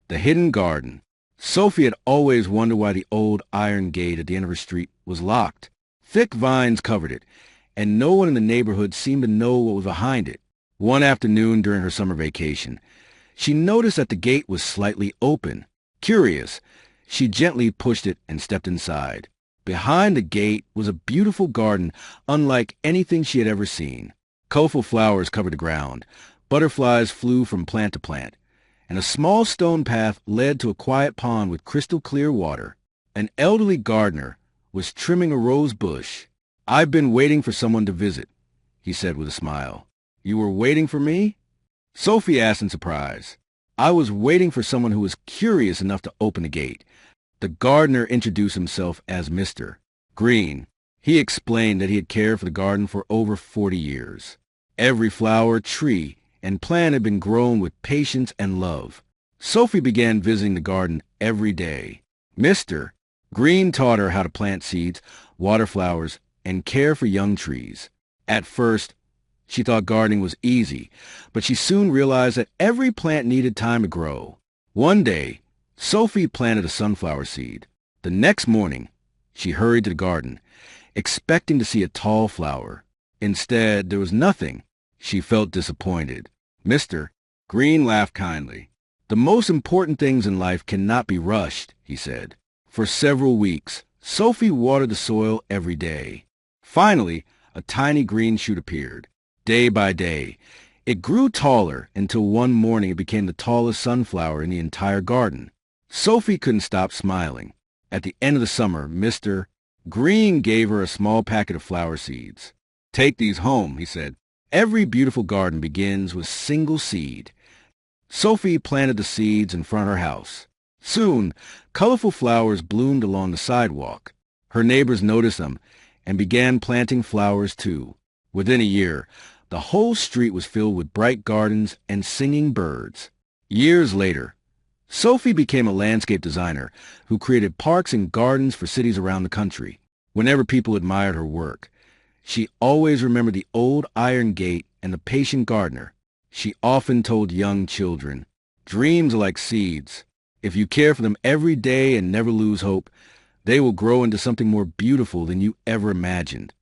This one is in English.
The hidden garden. Sophie had always wondered why the old iron gate at the end of her street was locked. Thick vines covered it, and no one in the neighborhood seemed to know what was behind it. One afternoon during her summer vacation, she noticed that the gate was slightly open. Curious, she gently pushed it and stepped inside. Behind the gate was a beautiful garden unlike anything she had ever seen. Colorful flowers covered the ground. Butterflies flew from plant to plant, and a small stone path led to a quiet pond with crystal clear water. An elderly gardener was trimming a rose bush. "I've been waiting for someone to visit," he said with a smile. "You were waiting for me?" Sophie asked in surprise. "I was waiting for someone who was curious enough to open the gate." The gardener introduced himself as Mr. Green. He explained that he had cared for the garden for over 40 years. Every flower, tree, and plant had been grown with patience and love. Sophie began visiting the garden every day. Mr. Green taught her how to plant seeds, water flowers, and care for young trees. At first, she thought gardening was easy, but she soon realized that every plant needed time to grow. One day, Sophie planted a sunflower seed. The next morning, she hurried to the garden, expecting to see a tall flower. Instead, there was nothing. She felt disappointed. Mr. Green laughed kindly. "The most important things in life cannot be rushed," he said. For several weeks, Sophie watered the soil every day. Finally, a tiny green shoot appeared. Day by day, it grew taller until one morning it became the tallest sunflower in the entire garden. Sophie couldn't stop smiling. At the end of the summer, Mr. Green gave her a small packet of flower seeds. "Take these home," he said. "Every beautiful garden begins with a single seed." Sophie planted the seeds in front of her house. Soon, colorful flowers bloomed along the sidewalk. Her neighbors noticed them and began planting flowers too. Within a year, the whole street was filled with bright gardens and singing birds. Years later, Sophie became a landscape designer who created parks and gardens for cities around the country. Whenever people admired her work, she always remembered the old iron gate and the patient gardener. She often told young children, "Dreams are like seeds. If you care for them every day and never lose hope, they will grow into something more beautiful than you ever imagined."